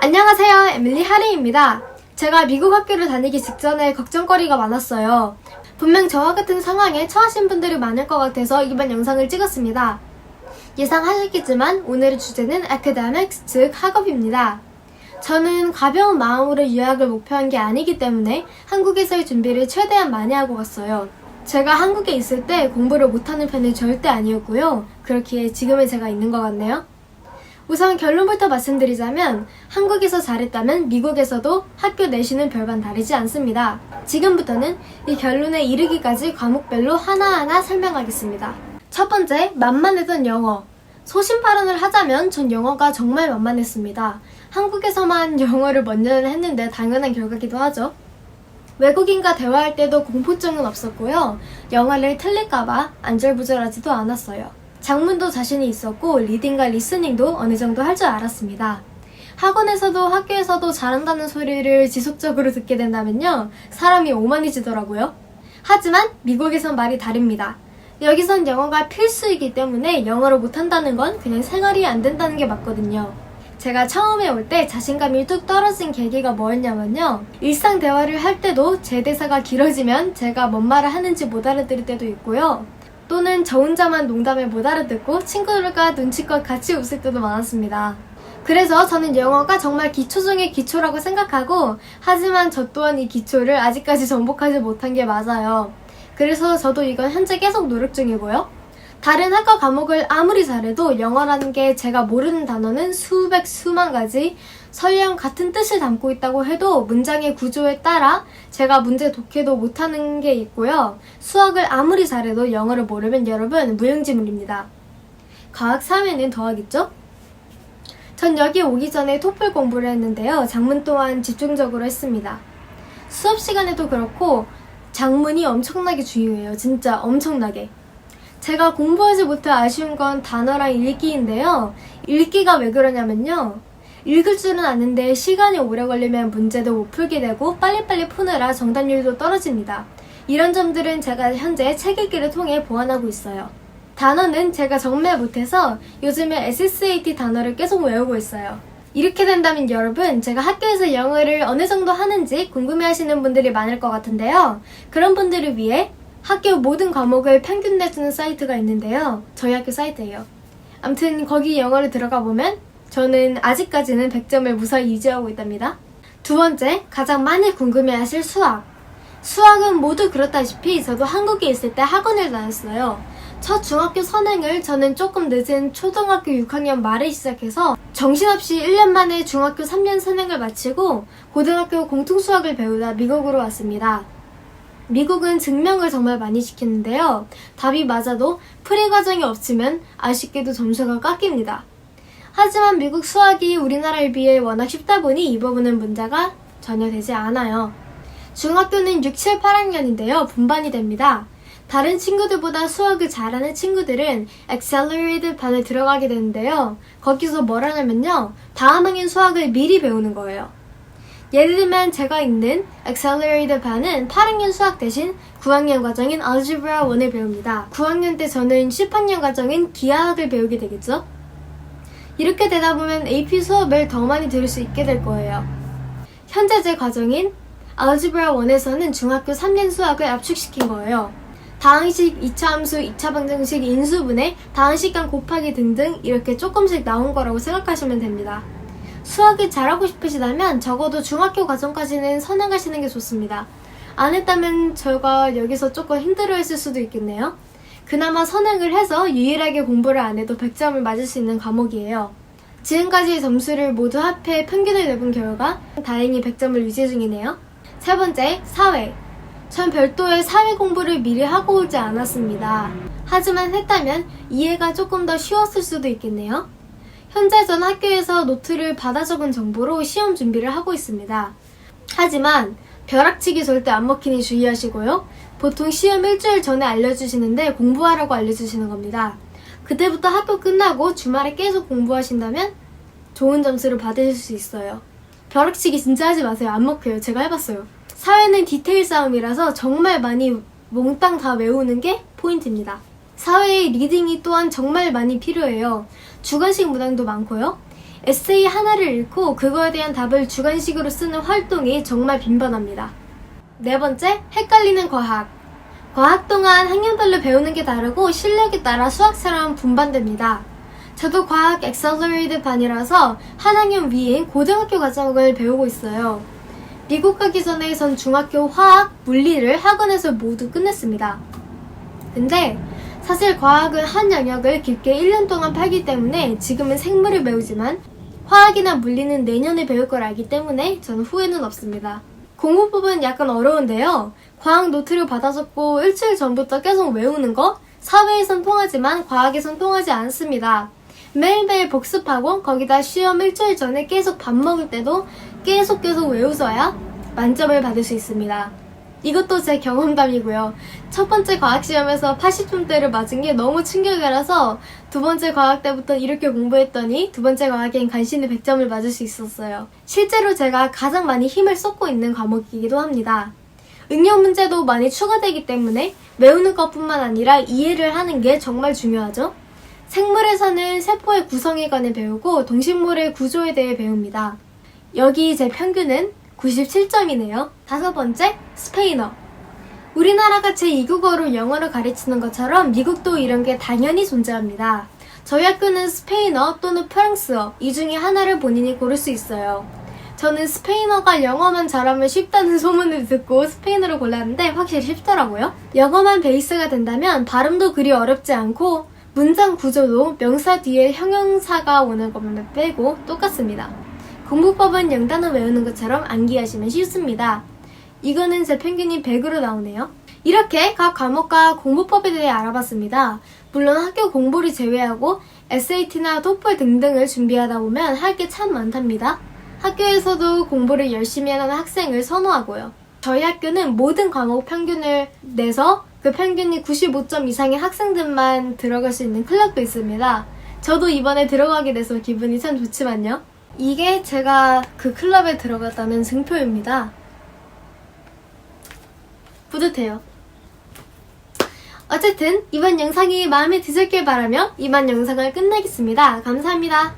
안녕하세요, 에밀리 하리입니다. 제가 미국 학교를 다니기 직전에 걱정거리가 많았어요. 분명 저와 같은 상황에 처하신 분들이 많을 것 같아서 이번 영상을 찍었습니다. 예상하셨겠지만 오늘의 주제는 academics, 즉 학업입니다. 저는 가벼운 마음으로 유학을 목표한 게 아니기 때문에 한국에서의 준비를 최대한 많이 하고 갔어요. 제가 한국에 있을 때 공부를 못하는 편은 절대 아니었고요. 그렇기에 지금의 제가 있는 것 같네요. 우선 결론부터 말씀드리자면 한국에서 잘했다면 미국에서도 학교 내신은 별반 다르지 않습니다. 지금부터는 이 결론에 이르기까지 과목별로 하나하나 설명하겠습니다. 첫 번째, 만만했던 영어. 소신 발언을 하자면 전 영어가 정말 만만했습니다. 한국에서만 영어를 몇 년을 했는데 당연한 결과기도 하죠. 외국인과 대화할 때도 공포증은 없었고요. 영어를 틀릴까봐 안절부절하지도 않았어요. 작문도 자신이 있었고 리딩과 리스닝도 어느 정도 할 줄 알았습니다. 학원에서도 학교에서도 잘한다는 소리를 지속적으로 듣게 된다면요. 사람이 오만해지더라고요. 하지만 미국에선 말이 다릅니다. 여기선 영어가 필수이기 때문에 영어를 못한다는 건 그냥 생활이 안 된다는 게 맞거든요. 제가 처음에 올 때 자신감이 뚝 떨어진 계기가 뭐였냐면요. 일상 대화를 할 때도 제 대사가 길어지면 제가 뭔 말을 하는지 못 알아들을 때도 있고요. 또는 저 혼자만 농담을 못 알아듣고 친구들과 눈치껏 같이 웃을 때도 많았습니다. 그래서 저는 영어가 정말 기초 중의 기초라고 생각하고 하지만 저 또한 이 기초를 아직까지 정복하지 못한 게 맞아요. 그래서 저도 이건 현재 계속 노력 중이고요. 다른 학과 과목을 아무리 잘해도 영어라는 게 제가 모르는 단어는 수백 수만 가지 설령 같은 뜻을 담고 있다고 해도 문장의 구조에 따라 제가 문제 독해도 못하는 게 있고요. 수학을 아무리 잘해도 영어를 모르면 여러분 무용지물입니다. 과학 사회는 더하겠죠? 전 여기 오기 전에 토플 공부를 했는데요. 작문 또한 집중적으로 했습니다. 수업 시간에도 그렇고 작문이 엄청나게 중요해요. 진짜 엄청나게. 제가 공부하지 못해 아쉬운 건 단어랑 읽기인데요. 읽기가 왜 그러냐면요. 읽을 줄은 아는데 시간이 오래 걸리면 문제도 못 풀게 되고 빨리빨리 푸느라 정답률도 떨어집니다. 이런 점들은 제가 현재 책 읽기를 통해 보완하고 있어요. 단어는 제가 정말 못해서 요즘에 SSAT 단어를 계속 외우고 있어요. 이렇게 된다면 여러분, 제가 학교에서 영어를 어느 정도 하는지 궁금해하시는 분들이 많을 것 같은데요. 그런 분들을 위해 학교 모든 과목을 평균 내주는 사이트가 있는데요. 저희 학교 사이트예요. 아무튼 거기 영어를 들어가 보면 저는 아직까지는 100점을 무사히 유지하고 있답니다. 두 번째, 가장 많이 궁금해하실 수학. 수학은 모두 그렇다시피 저도 한국에 있을 때 학원을 다녔어요. 첫 중학교 선행을 저는 조금 늦은 초등학교 6학년 말에 시작해서 정신없이 1년 만에 중학교 3년 선행을 마치고 고등학교 공통수학을 배우다 미국으로 왔습니다. 미국은 증명을 정말 많이 시키는데요. 답이 맞아도 풀이 과정이 없으면 아쉽게도 점수가 깎입니다. 하지만 미국 수학이 우리나라에 비해 워낙 쉽다 보니 이 부분은 문제가 전혀 되지 않아요. 중학교는 6, 7, 8학년인데요. 분반이 됩니다. 다른 친구들보다 수학을 잘하는 친구들은 Accelerated 반에 들어가게 되는데요. 거기서 뭘 하냐면요. 다음 학년 수학을 미리 배우는 거예요. 예를 들면 제가 있는 Accelerated 반은 8학년 수학 대신 9학년 과정인 Algebra 1을 배웁니다. 9학년 때 저는 10학년 과정인 기하학을 배우게 되겠죠? 이렇게 되다 보면 AP 수업을 더 많이 들을 수 있게 될 거예요. 현재 제 과정인 Algebra 1에서는 중학교 3년 수학을 압축시킨 거예요. 다항식, 2차 함수, 2차 방정식, 인수분해, 다항식간 곱하기 등등 이렇게 조금씩 나온 거라고 생각하시면 됩니다. 수학을 잘하고 싶으시다면 적어도 중학교 과정까지는 선행하시는 게 좋습니다. 안 했다면 제가 여기서 조금 힘들어했을 수도 있겠네요. 그나마 선행을 해서 유일하게 공부를 안 해도 100점을 맞을 수 있는 과목이에요. 지금까지의 점수를 모두 합해 평균을 내본 결과 다행히 100점을 유지 중이네요. 세 번째, 사회. 전 별도의 사회 공부를 미리 하고 오지 않았습니다. 하지만 했다면 이해가 조금 더 쉬웠을 수도 있겠네요. 현재 전 학교에서 노트를 받아 적은 정보로 시험 준비를 하고 있습니다. 하지만 벼락치기 절대 안 먹히니 주의하시고요. 보통 시험 일주일 전에 알려주시는데 공부하라고 알려주시는 겁니다. 그때부터 학교 끝나고 주말에 계속 공부하신다면 좋은 점수를 받으실 수 있어요. 벼락치기 진짜 하지 마세요. 안 먹혀요. 제가 해봤어요. 사회는 디테일 싸움이라서 정말 많이 몽땅 다 외우는 게 포인트입니다. 사회의 리딩이 또한 정말 많이 필요해요. 주관식 문항도 많고요. 에세이 하나를 읽고 그거에 대한 답을 주관식으로 쓰는 활동이 정말 빈번합니다. 네 번째, 헷갈리는 과학. 과학 동안 학년별로 배우는 게 다르고 실력에 따라 수학처럼 분반됩니다. 저도 과학 엑셀러레이드 반이라서 한 학년 위인 고등학교 과정을 배우고 있어요. 미국 가기 전에 전 중학교 화학, 물리를 학원에서 모두 끝냈습니다. 근데 사실 과학은 한 영역을 깊게 1년 동안 팔기 때문에 지금은 생물을 배우지만 화학이나 물리는 내년에 배울 걸 알기 때문에 저는 후회는 없습니다. 공부법은 약간 어려운데요. 과학 노트를 받아줬고 일주일 전부터 계속 외우는 거? 사회에선 통하지만 과학에선 통하지 않습니다. 매일매일 복습하고 거기다 시험 일주일 전에 계속 밥 먹을 때도 계속 외우셔야 만점을 받을 수 있습니다. 이것도 제 경험담이고요. 첫 번째 과학시험에서 80점대를 맞은 게 너무 충격이라서 두 번째 과학 때부터 이렇게 공부했더니 두 번째 과학엔 간신히 100점을 맞을 수 있었어요. 실제로 제가 가장 많이 힘을 쏟고 있는 과목이기도 합니다. 응용 문제도 많이 추가되기 때문에 외우는 것뿐만 아니라 이해를 하는 게 정말 중요하죠. 생물에서는 세포의 구성에 관해 배우고 동식물의 구조에 대해 배웁니다. 여기 제 평균은 97점이네요. 다섯 번째, 스페인어. 우리나라가 제2국어로 영어를 가르치는 것처럼 미국도 이런 게 당연히 존재합니다. 저희 학교는 스페인어 또는 프랑스어 이 중에 하나를 본인이 고를 수 있어요. 저는 스페인어가 영어만 잘하면 쉽다는 소문을 듣고 스페인어를 골랐는데 확실히 쉽더라고요. 영어만 베이스가 된다면 발음도 그리 어렵지 않고 문장 구조도 명사 뒤에 형용사가 오는 것만 빼고 똑같습니다. 공부법은 영단어 외우는 것처럼 암기하시면 쉽습니다. 이거는 제 평균이 100으로 나오네요. 이렇게 각 과목과 공부법에 대해 알아봤습니다. 물론 학교 공부를 제외하고 SAT나 토플 등등을 준비하다 보면 할 게 참 많답니다. 학교에서도 공부를 열심히 하는 학생을 선호하고요. 저희 학교는 모든 과목 평균을 내서 그 평균이 95점 이상의 학생들만 들어갈 수 있는 클럽도 있습니다. 저도 이번에 들어가게 돼서 기분이 참 좋지만요. 이게 제가 그 클럽에 들어갔다는 증표입니다. 뿌듯해요. 어쨌든 이번 영상이 마음에 드셨길 바라며 이번 영상을 끝내겠습니다. 감사합니다.